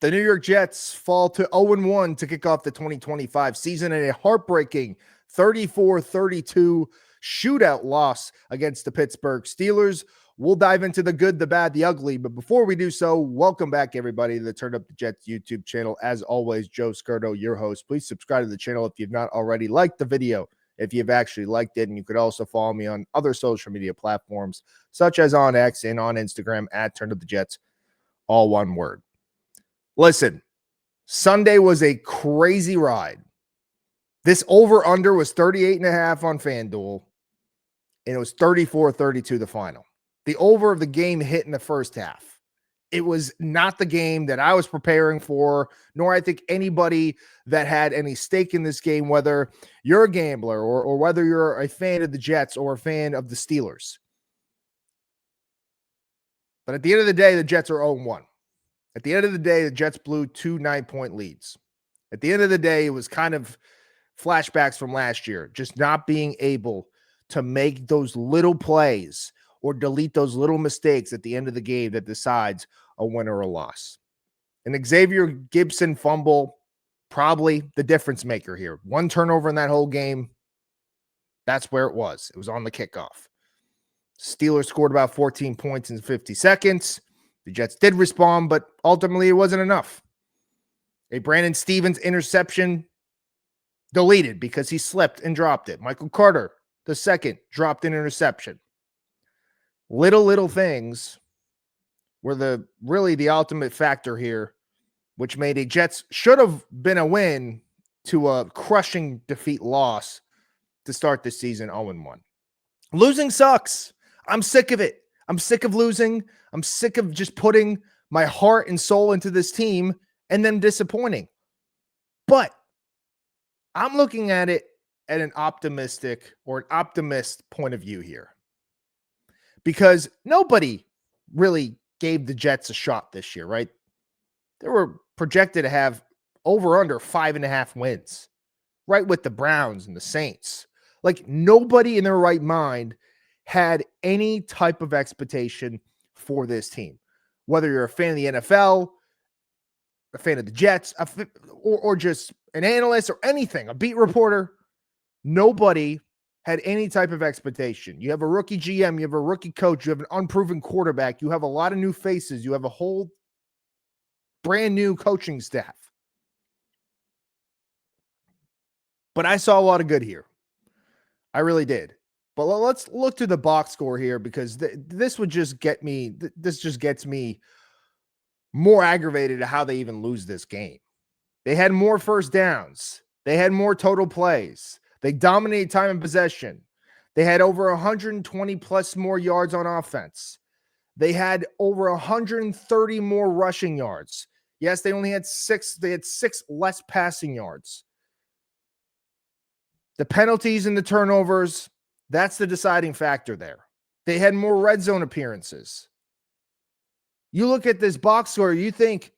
The New York Jets fall to 0-1 to kick off the 2025 season in a heartbreaking 34-32 shootout loss against the Pittsburgh Steelers. We'll dive into the good, the bad, the ugly. But before we do so, welcome back, everybody, to the Turn Up the Jets YouTube channel. As always, Joe Skirdo, your host. Please subscribe to the channel if you've not already. Like the video if you've actually liked it. And you could also follow me on other social media platforms, such as on X and on Instagram at Turn Up the Jets, all one word. Listen, Sunday was a crazy ride. This over-under was 38.5 on FanDuel, and it was 34-32 the final. The over of the game hit in the first half. It was not the game that I was preparing for, nor I think anybody that had any stake in this game, whether you're a gambler or whether you're a fan of the Jets or a fan of the Steelers. But at the end of the day, the Jets are 0-1. At the end of the day, the Jets blew 2 9-point leads. At the end of the day, it was kind of flashbacks from last year, just not being able to make those little plays or delete those little mistakes at the end of the game that decides a win or a loss. And Xavier Gibson fumble, probably the difference maker here. One turnover in that whole game, that's where it was. It was on the kickoff. Steelers scored about 14 points in 50 seconds. The Jets did respond, but ultimately it wasn't enough. A Brandon Stevens interception deleted because he slipped and dropped it. Michael Carter, the second, dropped an interception. Little things were really the ultimate factor here, which made a Jets should have been a win to a crushing defeat loss to start the season 0-1. Losing sucks. I'm sick of it. I'm sick of losing. I'm sick of just putting my heart and soul into this team and then disappointing. But I'm looking at it at an optimistic or an optimist point of view here. Because nobody really gave the Jets a shot this year, right? They were projected to have over under 5.5 wins, right with the Browns and the Saints. Like nobody in their right mind had any type of expectation for this team. Whether you're a fan of the NFL, a fan of the Jets, or just an analyst or anything, a beat reporter, nobody had any type of expectation. You have a rookie GM, you have a rookie coach, you have an unproven quarterback, you have a lot of new faces, you have a whole brand new coaching staff. But I saw a lot of good here. I really did. But let's look to the box score here because this just gets me more aggravated at how they even lose this game. They had more first downs. They had more total plays. They dominated time and possession. They had over 120 plus more yards on offense. They had over 130 more rushing yards. Yes, they only had 6. They had 6 less passing yards. The penalties and the turnovers, that's the deciding factor there. They had more red zone appearances. You look at this box score, you think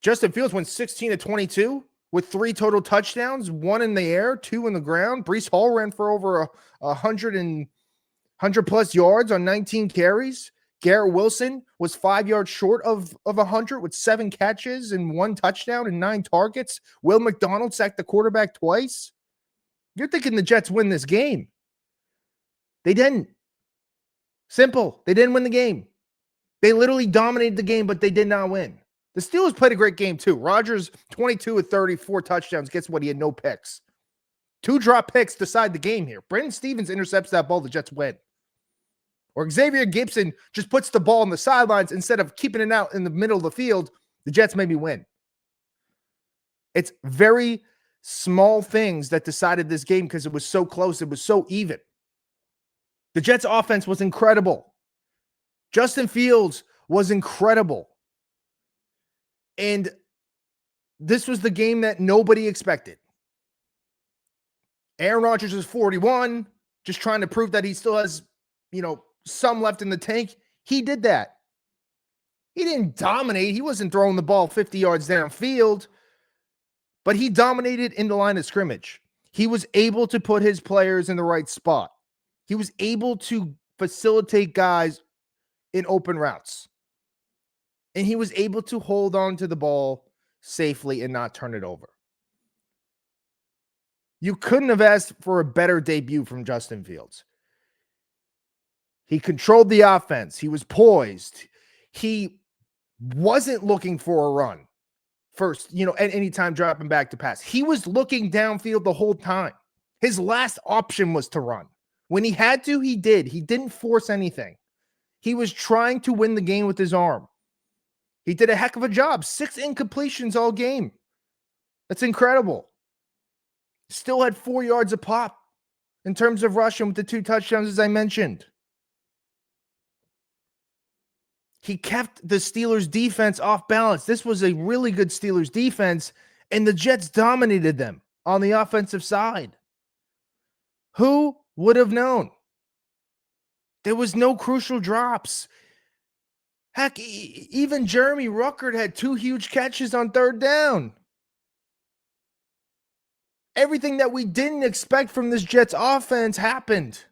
Justin Fields went 16-22 with 3 total touchdowns, 1 in the air, 2 in the ground. Breece Hall ran for over 100 plus yards on 19 carries. Garrett Wilson was 5 yards short of 100 with 7 catches and 1 touchdown and 9 targets. Will McDonald sacked the quarterback twice. You're thinking the Jets win this game. They didn't. Simple. They didn't win the game. They literally dominated the game, but they did not win. The Steelers played a great game too. Rodgers, 22 of 34 touchdowns. Guess what? He had no picks. 2 drop picks decide the game here. Brandon Stevens intercepts that ball. The Jets win. Or Xavier Gibson just puts the ball on the sidelines instead of keeping it out in the middle of the field. The Jets maybe win. It's very small things that decided this game because it was so close. It was so even. The Jets offense was incredible. Justin Fields was incredible. And this was the game that nobody expected. Aaron Rodgers is 41, just trying to prove that he still has, some left in the tank. He did that. He didn't dominate. He wasn't throwing the ball 50 yards downfield, but he dominated in the line of scrimmage. He was able to put his players in the right spot. He was able to facilitate guys in open routes. And he was able to hold on to the ball safely and not turn it over. You couldn't have asked for a better debut from Justin Fields. He controlled the offense. He was poised. He wasn't looking for a run first, at any time dropping back to pass. He was looking downfield the whole time. His last option was to run. When he had to, he did. He didn't force anything. He was trying to win the game with his arm. He did a heck of a job. 6 incompletions all game. That's incredible. Still had 4 yards a pop in terms of rushing with the 2 touchdowns, as I mentioned. He kept the Steelers defense off balance. This was a really good Steelers defense, and the Jets dominated them on the offensive side. Who would have known? There was no crucial drops. Heck, even Jeremy Ruckert had 2 huge catches on 3rd down. Everything that we didn't expect from this Jets offense happened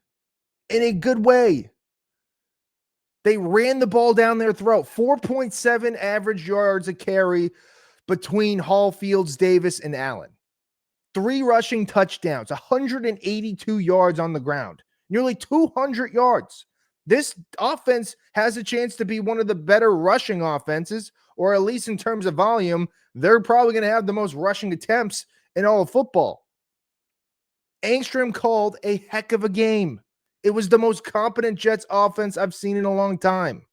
in a good way. They ran the ball down their throat. 4.7 average yards a carry between Hall, Fields, Davis, and Allen. 3 rushing touchdowns, 182 yards on the ground, nearly 200 yards. This offense has a chance to be one of the better rushing offenses, or at least in terms of volume, they're probably going to have the most rushing attempts in all of football. Angstrom called a heck of a game. It was the most competent Jets offense I've seen in a long time.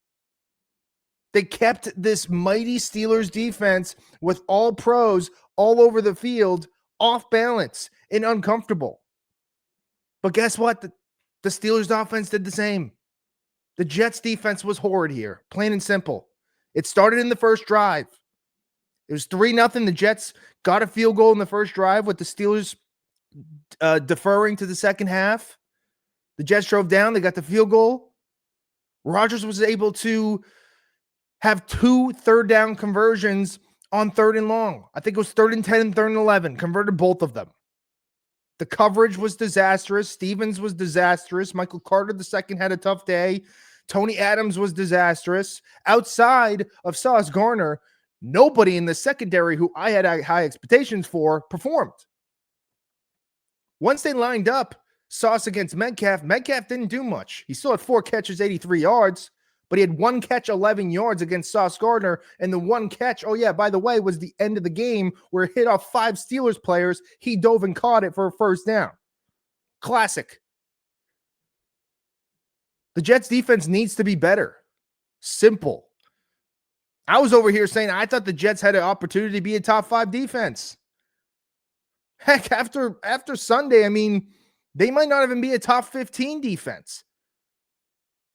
They kept this mighty Steelers defense with all pros all over the field off balance and uncomfortable. But guess what? The Steelers offense did the same. The Jets defense was horrid here, plain and simple. It started in the first drive. It was 3-0. The Jets got a field goal in the first drive with the Steelers deferring to the second half. The Jets drove down. They got the field goal. Rodgers was able to have 2 third-down conversions on 3rd and long. I think it was 3rd and 10 and 3rd and 11. Converted both of them. The coverage was disastrous. Stevens was disastrous. Michael Carter II had a tough day. Tony Adams was disastrous. Outside of Sauce Gardner, nobody in the secondary who I had high expectations for performed. Once they lined up Sauce against Metcalf didn't do much. He still had 4 catches, 83 yards, but he had 1 catch, 11 yards against Sauce Gardner, and the 1 catch, oh yeah, by the way, was the end of the game where it hit off 5 Steelers players. He dove and caught it for a first down. Classic. The Jets defense needs to be better. Simple. I was over here saying I thought the Jets had an opportunity to be a top 5 defense. Heck, after Sunday, I mean, they might not even be a top 15 defense,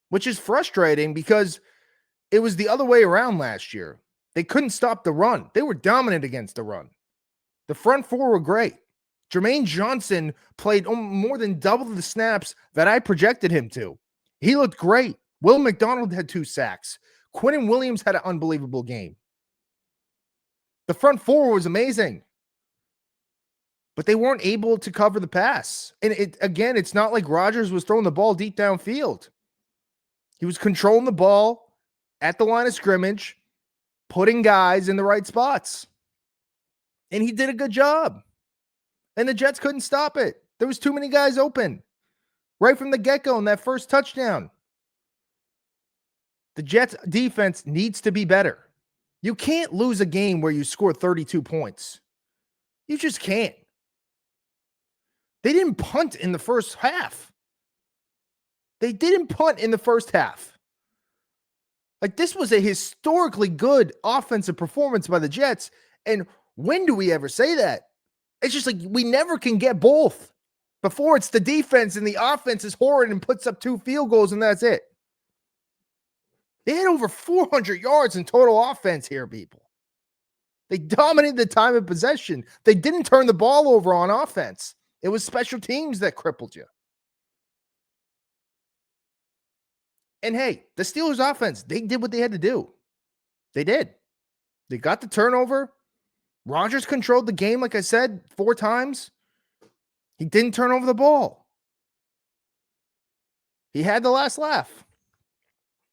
which is frustrating because it was the other way around last year. They couldn't stop the run. They were dominant against the run. The front 4 were great. Jermaine Johnson played more than double the snaps that I projected him to. He looked great. Will McDonald had 2 sacks. Quinnen Williams had an unbelievable game. The front 4 was amazing. But they weren't able to cover the pass. And it's not like Rodgers was throwing the ball deep downfield. He was controlling the ball at the line of scrimmage, putting guys in the right spots. And he did a good job. And the Jets couldn't stop it. There was too many guys open right from the get-go in that first touchdown. The Jets defense needs to be better. You can't lose a game where you score 32 points. You just can't. They didn't punt in the first half. They didn't punt in the first half. Like, this was a historically good offensive performance by the Jets. And when do we ever say that? It's just like we never can get both. Before it's the defense and the offense is horrid and puts up 2 field goals and that's it. They had over 400 yards in total offense here, people. They dominated the time of possession. They didn't turn the ball over on offense. It was special teams that crippled you. And hey, the Steelers offense, they did what they had to do. They did. They got the turnover. Rodgers controlled the game, like I said, 4 times. He didn't turn over the ball. He had the last laugh.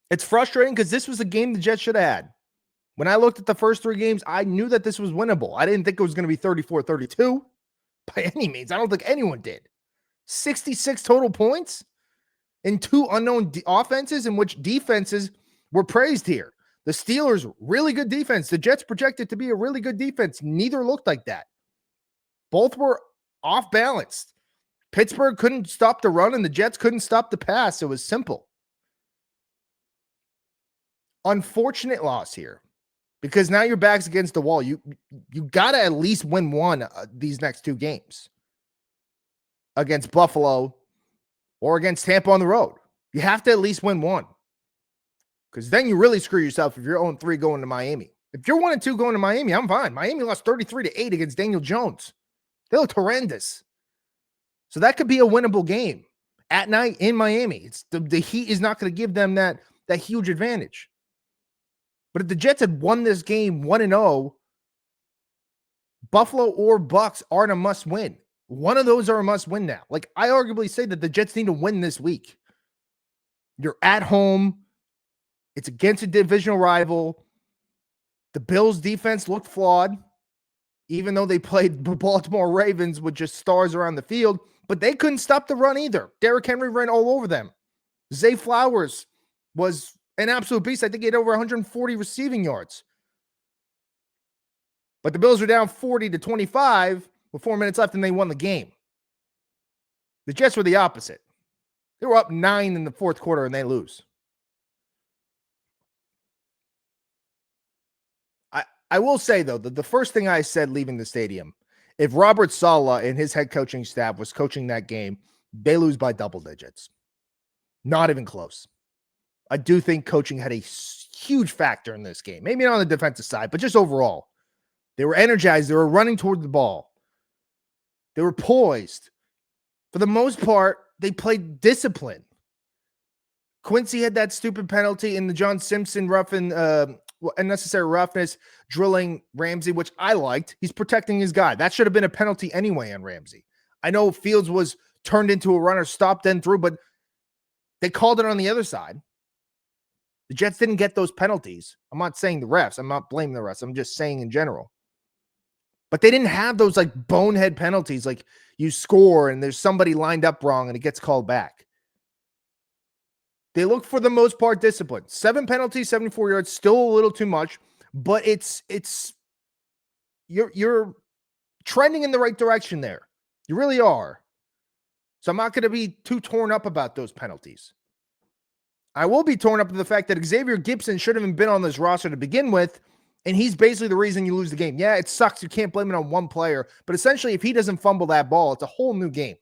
It's frustrating because this was a game the Jets should have had. When I looked at the first 3 games, I knew that this was winnable. I didn't think it was going to be 34-32 by any means. I don't think anyone did. 66 total points in 2 unknown offenses in which defenses were praised here. The Steelers, really good defense. The Jets projected to be a really good defense. Neither looked like that. Both were off balance. Pittsburgh couldn't stop the run and the Jets couldn't stop the pass. It was simple. Unfortunate loss here because now your back's against the wall. You got to at least win one these next 2 games against Buffalo or against Tampa on the road. You have to at least win one because then you really screw yourself if you're 0-3 going to Miami. If you're 1-2 going to Miami, I'm fine. Miami lost 33-8 against Daniel Jones. They looked horrendous. So that could be a winnable game at night in Miami. It's the Heat is not going to give them that huge advantage. But if the Jets had won this game 1-0, Buffalo or Bucks aren't a must-win. One of those are a must-win now. Like, I arguably say that the Jets need to win this week. You're at home. It's against a divisional rival. The Bills' defense looked flawed, even though they played the Baltimore Ravens with just stars around the field. But they couldn't stop the run either. Derrick Henry ran all over them. Zay Flowers was an absolute beast. I think he had over 140 receiving yards. But the Bills were down 40-25 with 4 minutes left, and they won the game. The Jets were the opposite. They were up 9 in the fourth quarter, and they lose. I will say, though, that the first thing I said leaving the stadium, if Robert Saleh and his head coaching staff was coaching that game, they lose by double digits. Not even close. I do think coaching had a huge factor in this game. Maybe not on the defensive side, but just overall. They were energized. They were running toward the ball. They were poised. For the most part, they played discipline. Quincy had that stupid penalty in the John Simpson unnecessary roughness, drilling Ramsey, which I liked. He's protecting his guy. That should have been a penalty anyway on Ramsey. I know Fields was turned into a runner, stopped then through, but they called it on the other side. The Jets didn't get those penalties. I'm not saying the refs. I'm not blaming the refs. I'm just saying in general. But they didn't have those like bonehead penalties, like you score and there's somebody lined up wrong and it gets called back. They look for the most part disciplined. 7 penalties, 74 yards, still a little too much, but you're trending in the right direction there. You really are. So I'm not going to be too torn up about those penalties. I will be torn up to the fact that Xavier Gibson shouldn't have been on this roster to begin with, and he's basically the reason you lose the game. Yeah, it sucks. You can't blame it on one player, but essentially if he doesn't fumble that ball, it's a whole new game.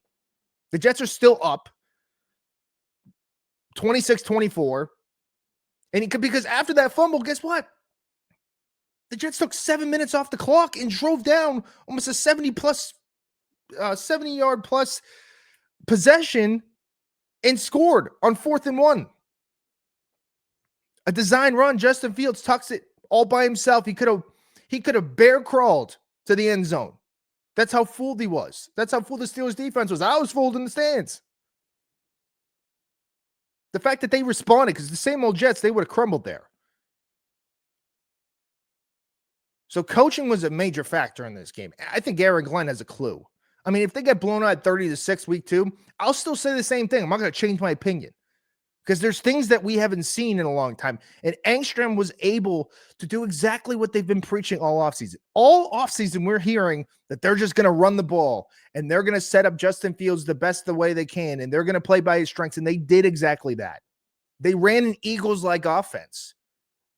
The Jets are still up 26-24. And because after that fumble, guess what? The Jets took 7 minutes off the clock and drove down almost a 70-yard plus possession and scored on 4th and 1. A design run. Justin Fields tucks it all by himself. He could have bear crawled to the end zone. That's how fooled he was. That's how fooled the Steelers defense was. I was fooled in the stands. The fact that they responded, because the same old Jets, they would have crumbled there. So coaching was a major factor in this game. I think Aaron Glenn has a clue. I mean, if they get blown out 30-6 week 2, I'll still say the same thing. I'm not going to change my opinion because there's things that we haven't seen in a long time. And Engstrom was able to do exactly what they've been preaching all offseason. All offseason, we're hearing that they're just going to run the ball and they're going to set up Justin Fields the best the way they can. And they're going to play by his strengths. And they did exactly that. They ran an Eagles-like offense.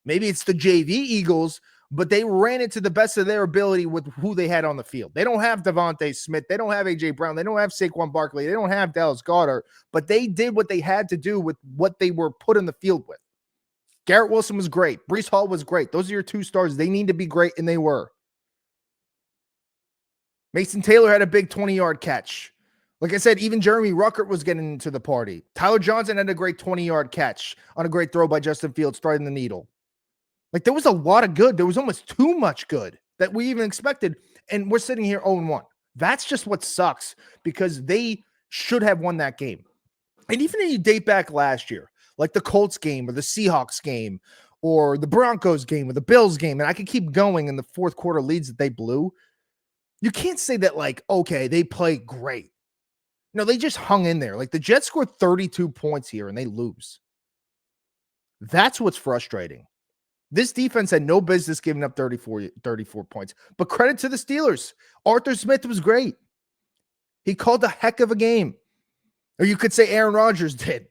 Maybe it's the JV Eagles, but they ran it to the best of their ability with who they had on the field. They don't have Devontae Smith. They don't have A.J. Brown. They don't have Saquon Barkley. They don't have Dallas Goedert, but they did what they had to do with what they were put in the field with. Garrett Wilson was great. Breece Hall was great. Those are your 2 stars. They need to be great, and they were. Mason Taylor had a big 20-yard catch. Like I said, even Jeremy Ruckert was getting into the party. Tyler Johnson had a great 20-yard catch on a great throw by Justin Fields, threading the needle. Like, there was a lot of good. There was almost too much good that we even expected. And we're sitting here 0-1. That's just what sucks because they should have won that game. And even if you date back last year, like the Colts game or the Seahawks game or the Broncos game or the Bills game, and I could keep going in the fourth quarter leads that they blew, you can't say that like, okay, they played great. No, they just hung in there. Like the Jets scored 32 points here and they lose. That's what's frustrating. This defense had no business giving up 34 points. But credit to the Steelers. Arthur Smith was great. He called a heck of a game. Or you could say Aaron Rodgers did.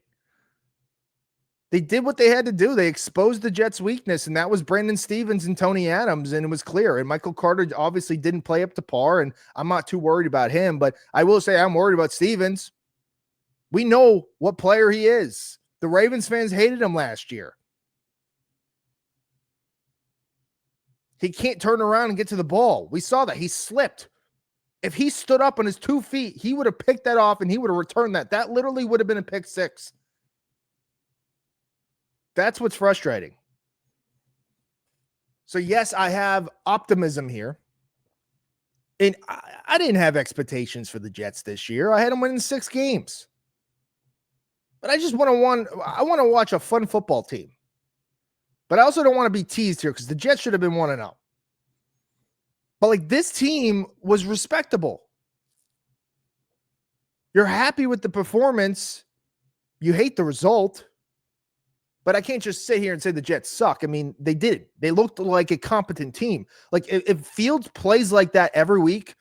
They did what they had to do. They exposed the Jets' weakness, and that was Brandon Stevens and Tony Adams, and it was clear. And Michael Carter obviously didn't play up to par, and I'm not too worried about him. But I will say I'm worried about Stevens. We know what player he is. The Ravens fans hated him last year. He can't turn around and get to the ball. We saw that. He slipped. If he stood up on his 2 feet, he would have picked that off and he would have returned that. That literally would have been a pick six. That's what's frustrating. So, yes, I have optimism here. And I didn't have expectations for the Jets this year. I had them winning 6 games. But I just want to watch a fun football team. But I also don't want to be teased here because the Jets should have been 1-0. But like this team was respectable. You're happy with the performance. You hate the result. But I can't just sit here and say the Jets suck. I mean, they did. They looked like a competent team. Like if Fields plays like that every week,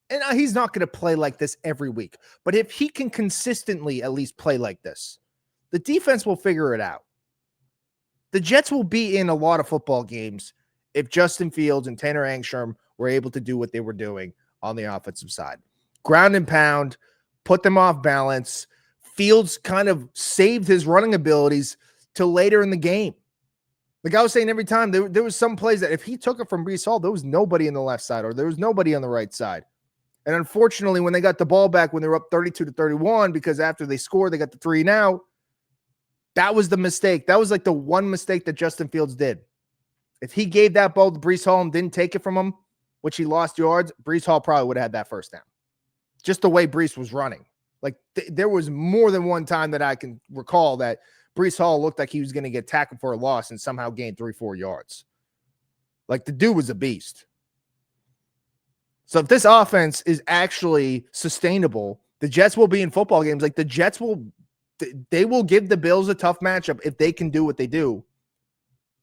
and he's not going to play like this every week, but if he can consistently at least play like this, the defense will figure it out. The Jets will be in a lot of football games if Justin Fields and Tanner Angstrom were able to do what they were doing on the offensive side. Ground and pound, put them off balance. Fields kind of saved his running abilities till later in the game. Like I was saying, every time there was some plays that if he took it from Breece Hall, there was nobody on the left side or there was nobody on the right side. And unfortunately, when they got the ball back, when they were up 32-31, because after they scored, they got the 3 and out. That was the mistake. That was like the one mistake that Justin Fields did. If he gave that ball to Breece Hall and didn't take it from him, which he lost yards, Breece Hall probably would have had that first down. Just the way Breece was running. Like there was more than one time that I can recall that Breece Hall looked like he was going to get tackled for a loss and somehow gain 3-4 yards. Like the dude was a beast. So if this offense is actually sustainable, the Jets will be in football games. Like the Jets will give the Bills a tough matchup if they can do what they do.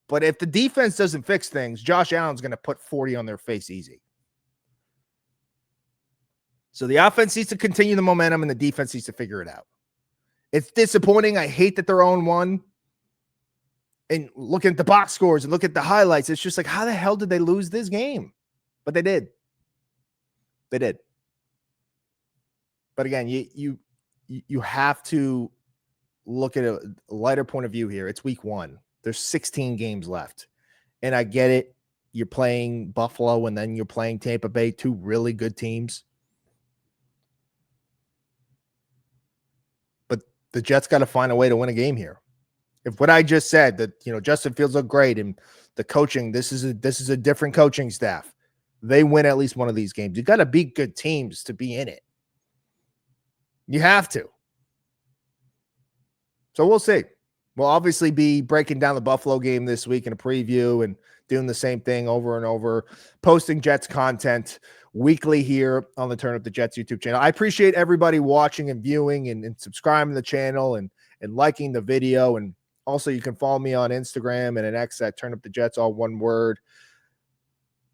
But if the defense doesn't fix things, Josh Allen's going to put 40 on their face easy. So the offense needs to continue the momentum and the defense needs to figure it out. It's disappointing. I hate that they're 0-1. And looking at the box scores and look at the highlights, it's just like, how the hell did they lose this game? But they did. They did. But again, you have to look at a lighter point of view here. It's week 1. There's 16 games left. And I get it. You're playing Buffalo and then you're playing Tampa Bay, 2 really good teams. But the Jets got to find a way to win a game here. If what I just said, that Justin Fields looked great and the coaching, this is a different coaching staff. They win at least one of these games. You got to beat good teams to be in it. You have to. So we'll see. We'll obviously be breaking down the Buffalo game this week in a preview and doing the same thing over and over, posting Jets content weekly here on the Turn Up the Jets YouTube channel. I appreciate everybody watching and viewing and subscribing to the channel and liking the video. And also you can follow me on Instagram and an X at Turn Up the Jets, all one word.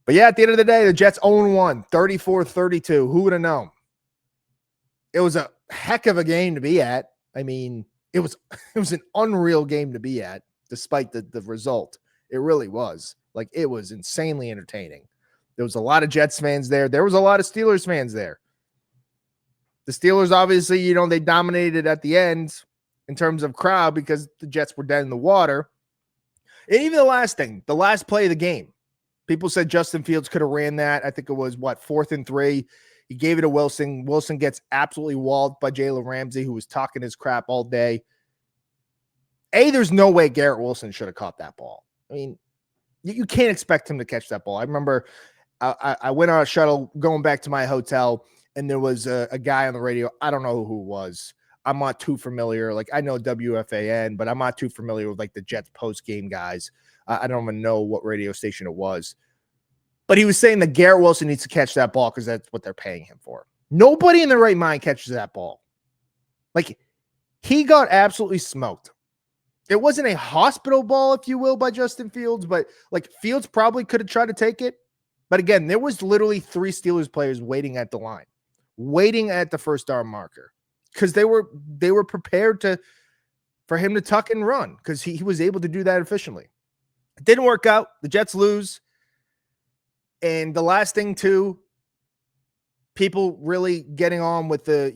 But yeah, at the end of the day, the Jets 0-1, 34-32. Who would have known? It was a heck of a game to be at. I mean, it was an unreal game to be at, despite the result. It really was. Like, it was insanely entertaining. There was a lot of Jets fans there. There was a lot of Steelers fans there. The Steelers, obviously, they dominated at the end in terms of crowd because the Jets were dead in the water. And even the last play of the game, people said Justin Fields could have ran that. I think it was, 4th and 3. He gave it to Wilson. Wilson gets absolutely walled by Jalen Ramsey, who was talking his crap all day. There's no way Garrett Wilson should have caught that ball. I mean, you can't expect him to catch that ball. I remember I went on a shuttle going back to my hotel, and there was a guy on the radio. I don't know who it was. I'm not too familiar. Like, I know WFAN, but I'm not too familiar with, like, the Jets post-game guys. I don't even know what radio station it was. But he was saying that Garrett Wilson needs to catch that ball because that's what they're paying him for. Nobody in their right mind catches that ball. Like, he got absolutely smoked. It wasn't a hospital ball, if you will, by Justin Fields, but like Fields probably could have tried to take it. But again, there was literally 3 Steelers players waiting at the line, waiting at the first down marker, because they were prepared for him to tuck and run, because he was able to do that efficiently. It didn't work out. The Jets lose. And the last thing too, people really getting on with the,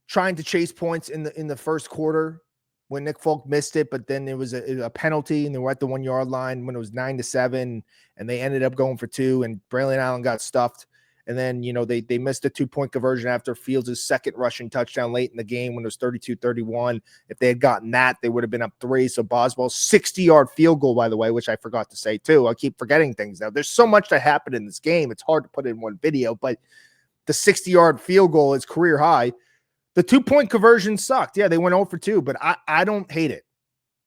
trying to chase points in the first quarter when Nick Folk missed it, but then there was a penalty and they were at the 1 yard line when it was 9-7, and they ended up going for 2, and Braylon Allen got stuffed. And then, they missed a 2-point conversion after Fields' second rushing touchdown late in the game when it was 32-31. If they had gotten that, they would have been up 3. So Boswell's 60-yard field goal, by the way, which I forgot to say too. I keep forgetting things now. There's so much that happened in this game. It's hard to put in one video, but the 60-yard field goal is career high. The 2-point conversion sucked. Yeah, they went 0 for 2, but I don't hate it.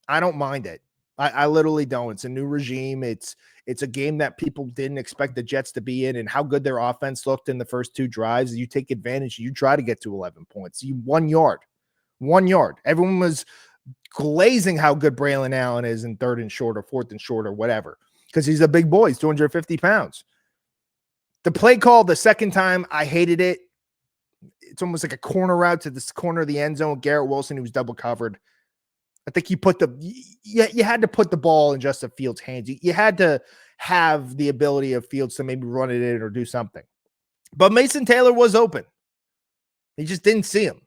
I don't mind it. I literally don't. It's a new regime. It's a game that people didn't expect the Jets to be in, and how good their offense looked in the first 2 drives. You take advantage. You try to get to 11 points. 1 yard. 1 yard. Everyone was glazing how good Braylon Allen is in 3rd and short or 4th and short or whatever, because he's a big boy. He's 250 pounds. The play call the second time, I hated it. It's almost like a corner route to this corner of the end zone. Garrett Wilson, who was double covered. I think you had to put the ball in Justin Fields' hands. You had to have the ability of Fields to maybe run it in or do something. But Mason Taylor was open. He just didn't see him.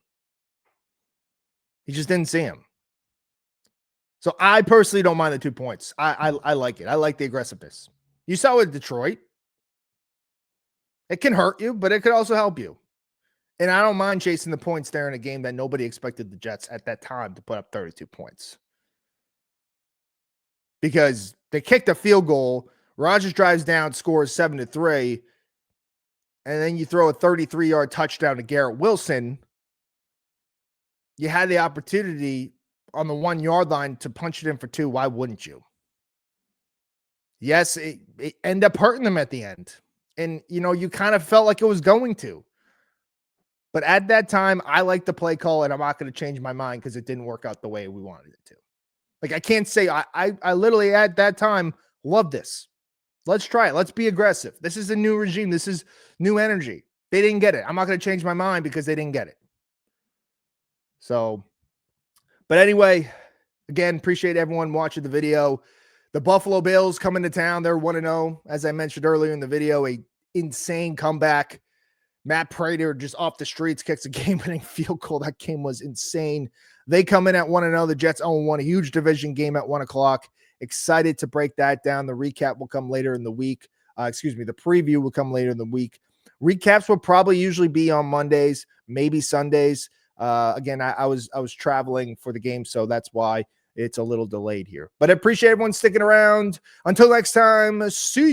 So I personally don't mind the 2 points. I like it. I like the aggressiveness. You saw it in Detroit. It can hurt you, but it could also help you. And I don't mind chasing the points there in a game that nobody expected the Jets at that time to put up 32 points. Because they kicked a field goal, Rodgers drives down, scores 7-3, and then you throw a 33-yard touchdown to Garrett Wilson. You had the opportunity on the 1 yard line to punch it in for 2. Why wouldn't you? Yes, it ended up hurting them at the end. And, you kind of felt like it was going to. But at that time, I liked the play call, and I'm not going to change my mind because it didn't work out the way we wanted it to. Like, I can't say I literally at that time loved this. Let's try it. Let's be aggressive. This is a new regime. This is new energy. They didn't get it. I'm not going to change my mind because they didn't get it. So, but anyway, again, appreciate everyone watching the video. The Buffalo Bills coming to town. They're 1-0. As I mentioned earlier in the video, a insane comeback. Matt Prater just off the streets kicks a game-winning field goal. That game was insane. They come in at 1-0. The Jets 0-1, a huge division game at 1 o'clock. Excited to break that down. The recap will come later in the week. The preview will come later in the week. Recaps will probably usually be on Mondays, maybe Sundays. Again, I was traveling for the game, so that's why it's a little delayed here. But I appreciate everyone sticking around. Until next time, see you.